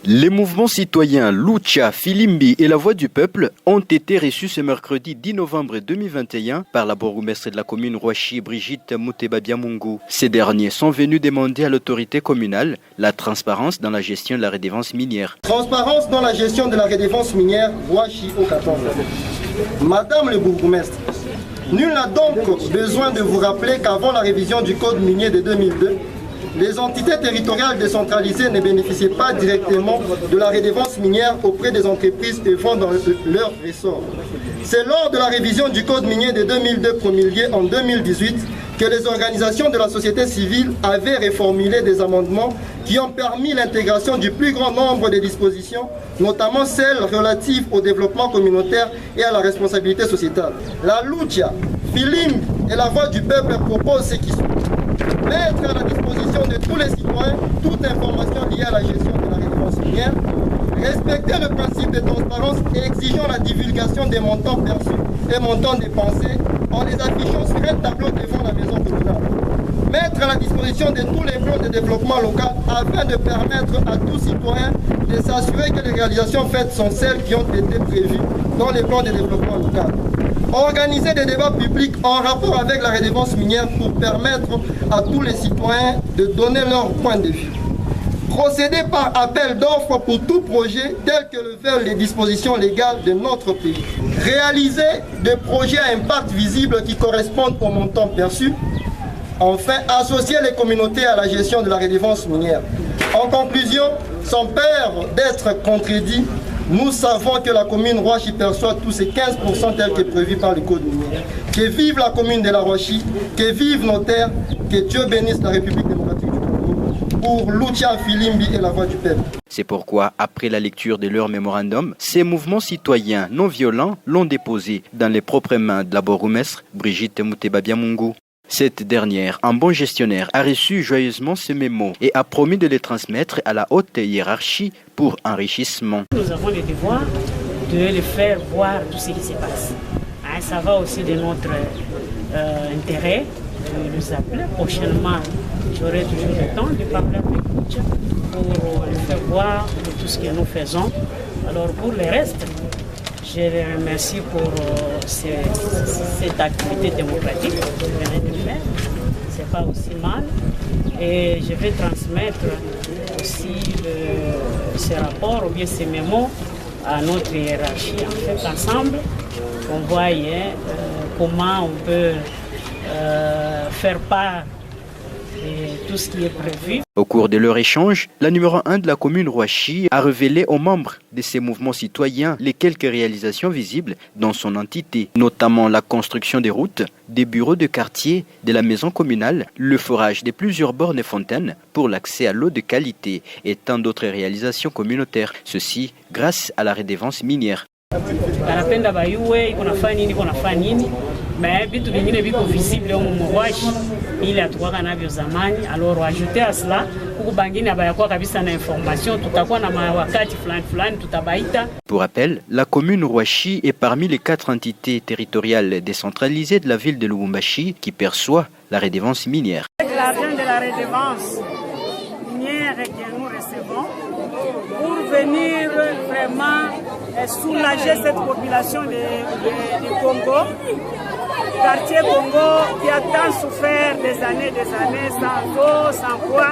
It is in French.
Les mouvements citoyens Lucha, Filimbi et la Voix du Peuple ont été reçus ce mercredi 10 novembre 2021 par la bourgmestre de la commune Rouachi, Brigitte Mouteba Biamungu. Ces derniers sont venus demander à l'autorité communale la transparence dans la gestion de la redevance minière. Transparence dans la gestion de la redevance minière Rouachi au 14. Madame le bourgmestre, nul n'a donc besoin de vous rappeler qu'avant la révision du code minier de 2002, les entités territoriales décentralisées ne bénéficiaient pas directement de la redevance minière auprès des entreprises œuvrant dans leur ressort. C'est lors de la révision du code minier de 2002 promulguée en 2018 que les organisations de la société civile avaient reformulé des amendements qui ont permis l'intégration du plus grand nombre de dispositions, notamment celles relatives au développement communautaire et à la responsabilité sociétale. La Lucha, Filimbi et la Voix du Peuple proposent ce qui suit. Mettre à la disposition de tous les citoyens toute information liée à la gestion de la redevance minière, respecter le principe de transparence et exigeant la divulgation des montants perçus et montants dépensés en les affichant sur un tableau devant la maison communale. Mettre à la disposition de tous les plans de développement local afin de permettre à tout citoyen de s'assurer que les réalisations faites sont celles qui ont été prévues dans les plans de développement local. Organiser des débats publics en rapport avec la redevance minière pour permettre à tous les citoyens de donner leur point de vue. Procéder par appel d'offres pour tout projet tel que le veulent les dispositions légales de notre pays. Réaliser des projets à impact visible qui correspondent au montant perçu. Enfin, associer les communautés à la gestion de la redevance minière. En conclusion, sans peur d'être contredit, nous savons que la commune Rouachi perçoit tous ces 15% tels que prévu par le code minier. Que vive la commune de la Rouachi, que vive nos terres, que Dieu bénisse la République démocratique du Congo. Pour Lucha, Filimbi et la Voix du Peuple. C'est pourquoi, après la lecture de leur mémorandum, ces mouvements citoyens non violents l'ont déposé dans les propres mains de la bourgmestre Brigitte Mouteba Biamungu. Cette dernière, en bon gestionnaire, a reçu joyeusement ce mémo et a promis de les transmettre à la haute hiérarchie pour enrichissement. Nous avons le devoir de les faire voir tout ce qui se passe. Ça va aussi de notre intérêt de les appeler. Prochainement, j'aurai toujours le temps de parler avec Lucha pour les faire voir tout ce que nous faisons. Alors pour le reste, je les remercie pour cette activité démocratique que vous venez de faire. Ce n'est pas aussi mal. Et je vais transmettre aussi ce rapport ou bien ces mémos à notre hiérarchie. En fait, ensemble, on voit comment on peut faire part de tout ce qui est prévu. Au cours de leur échange, la numéro 1 de la commune Rouachi a révélé aux membres de ces mouvements citoyens les quelques réalisations visibles dans son entité, notamment la construction des routes, des bureaux de quartier, de la maison communale, le forage de plusieurs bornes et fontaines pour l'accès à l'eau de qualité et tant d'autres réalisations communautaires, ceci grâce à la redevance minière. Mais vitu vingine viko visible humu Rouachi ili hatukuwa navyo zamani. Alors ajouter à cela huku bangine habayakuwa kabisa na information, tutakuwa na wakati fulani tutabaita. Pour rappel, la commune Rouachi est parmi les 4 entités territoriales décentralisées de la ville de Lubumbashi qui perçoit la redevance minière. Avec l'argent de la redevance minière que nous recevons pour venir vraiment soulager cette population du Congo, quartier Congo qui a tant souffert des années, sans eau, sans quoi.